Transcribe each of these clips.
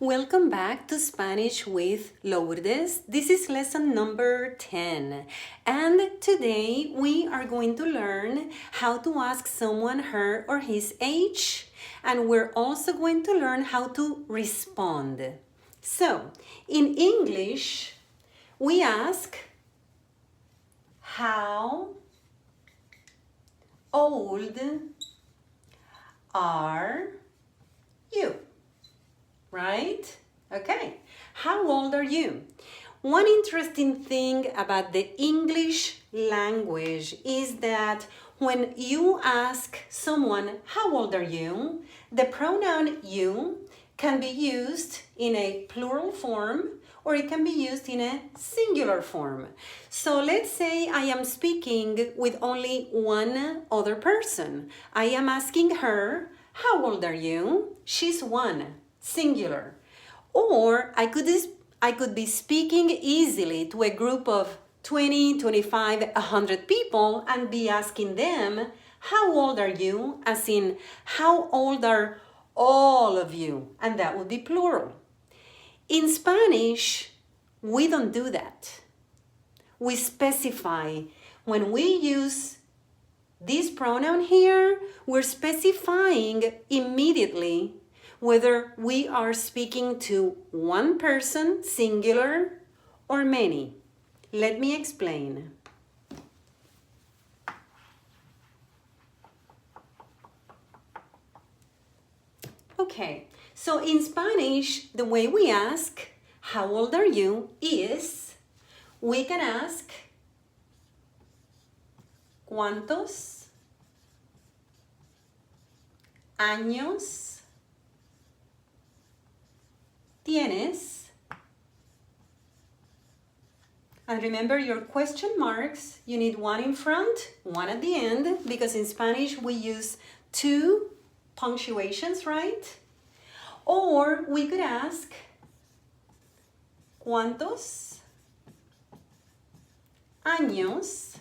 Welcome back to Spanish with Lourdes. This is lesson number 10. And today we are going to learn how to ask someone her or his age. And we're also going to learn how to respond. So, in English, we ask, how old are you? Right? Okay. How old are you? One interesting thing about the English language is that when you ask someone, how old are you? The pronoun you can be used in a plural form or it can be used in a singular form. So let's say I am speaking with only one other person. I am asking her, how old are you? She's one. Singular. Or I could be speaking easily to a group of 20, 25, 100 people and be asking them, how old are you? As in, how old are all of you? And that would be plural. In Spanish, we don't do that. We specify. When we use this pronoun here, we're specifying immediately whether we are speaking to one person, singular, or many. Let me explain. Okay, so in Spanish, the way we ask, how old are you, is we can ask, ¿cuántos años tienes? And remember your question marks, you need one in front, one at the end, because in Spanish we use two punctuations, right? Or we could ask, ¿cuántos años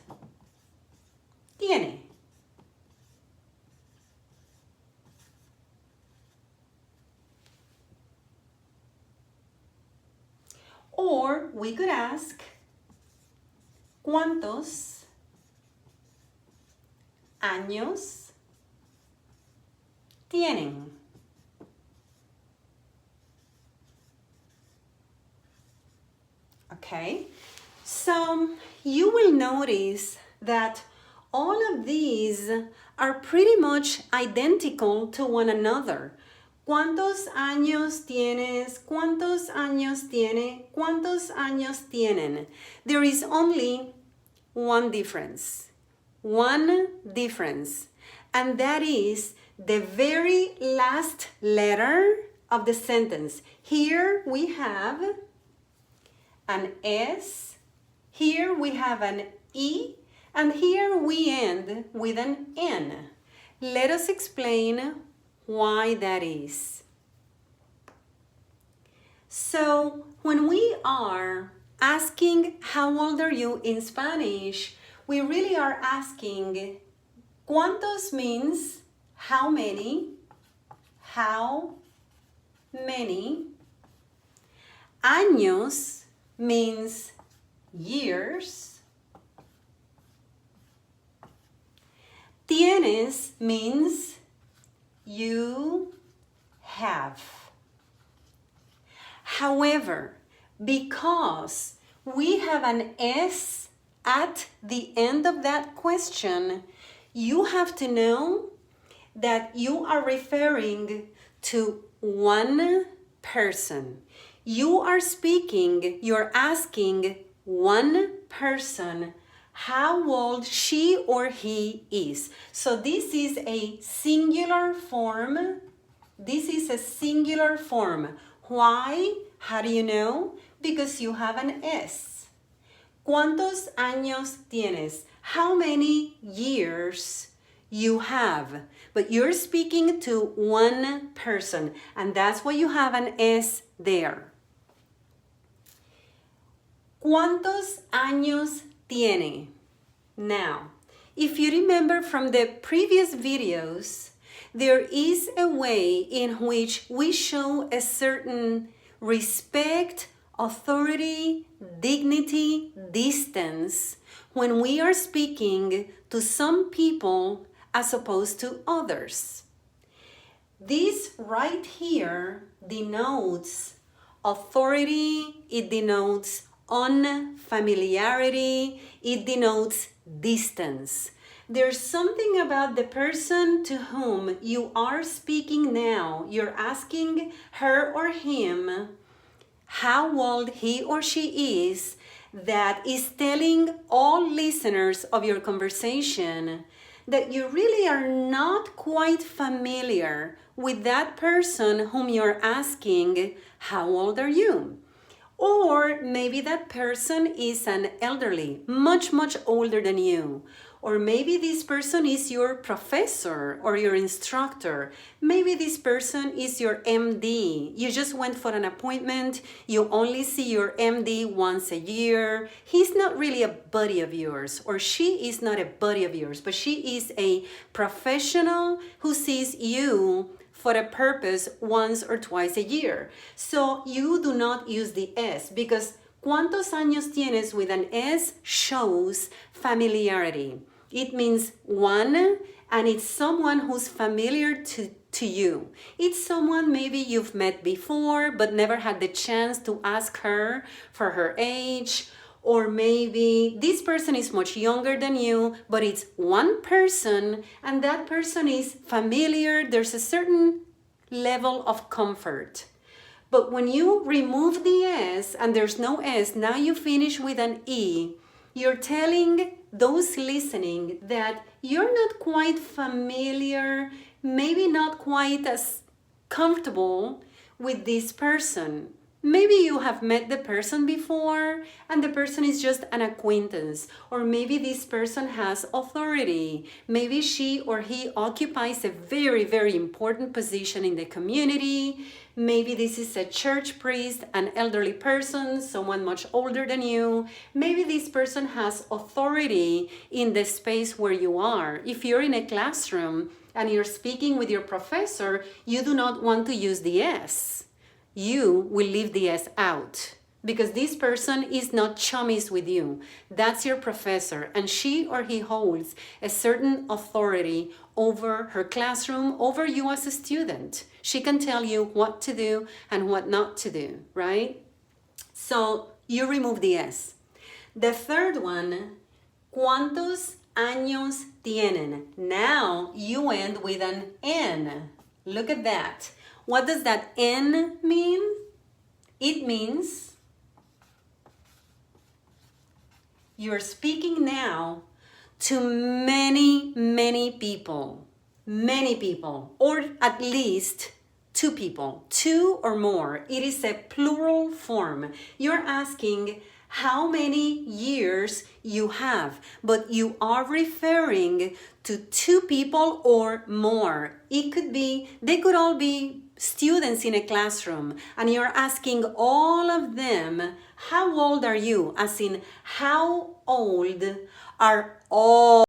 tiene? Or we could ask, ¿cuántos años tienen? Okay, so you will notice that all of these are pretty much identical to one another. ¿Cuántos años tienes? ¿Cuántos años tiene? ¿Cuántos años tienen? There is only one difference. One difference. And that is the very last letter of the sentence. Here we have an S, here we have an E, and here we end with an N. Let us explain why that is. So when we are asking how old are you in Spanish, we really are asking ¿cuántos means how many? How many? Años means years. Tienes means you have. However, because we have an S at the end of that question, you have to know that you are referring to one person. You are speaking, you're asking one person how old she or he is. So this is a singular form. This is a singular form. Why? How do you know? Because you have an S. ¿Cuántos años tienes? How many years you have? But you're speaking to one person, and that's why you have an S there. ¿Cuántos años tiene? Now, if you remember from the previous videos, there is a way in which we show a certain respect, authority, dignity, distance when we are speaking to some people as opposed to others. This right here denotes authority, it denotes unfamiliarity, it denotes distance. There's something about the person to whom you are speaking now. You're asking her or him how old he or she is, that is telling all listeners of your conversation that you really are not quite familiar with that person whom you're asking, how old are you? Or maybe that person is an elderly, much, much older than you. Or maybe this person is your professor or your instructor. Maybe this person is your MD. You just went for an appointment. You only see your MD once a year. He's not really a buddy of yours, or she is not a buddy of yours, but she is a professional who sees you for a purpose once or twice a year. So you do not use the S, because ¿cuántos años tienes with an S shows familiarity. It means one, and it's someone who's familiar to you. It's someone maybe you've met before but never had the chance to ask her for her age. Or maybe this person is much younger than you, but it's one person, and that person is familiar. There's a certain level of comfort. But when you remove the S and there's no S, now you finish with an E, you're telling those listening that you're not quite familiar, maybe not quite as comfortable with this person. Maybe you have met the person before and the person is just an acquaintance. Or maybe this person has authority. Maybe she or he occupies a very, very important position in the community. Maybe this is a church priest, an elderly person, someone much older than you. Maybe this person has authority in the space where you are. If you're in a classroom and you're speaking with your professor, you do not want to use the S. You will leave the S out because this person is not chummies with you. That's your professor, and she or he holds a certain authority over her classroom, over you as a student. She can tell you what to do and what not to do, right? So you remove the S. The third one, ¿cuántos años tienen? Now you end with an N. Look at that. What does that N mean? It means you're speaking now to many, many people, or at least two people, two or more. It is a plural form. You're asking how many years you have, but you are referring to two people or more. It could be, they could all be students in a classroom, and you're asking all of them, how old are you? As in, how old are all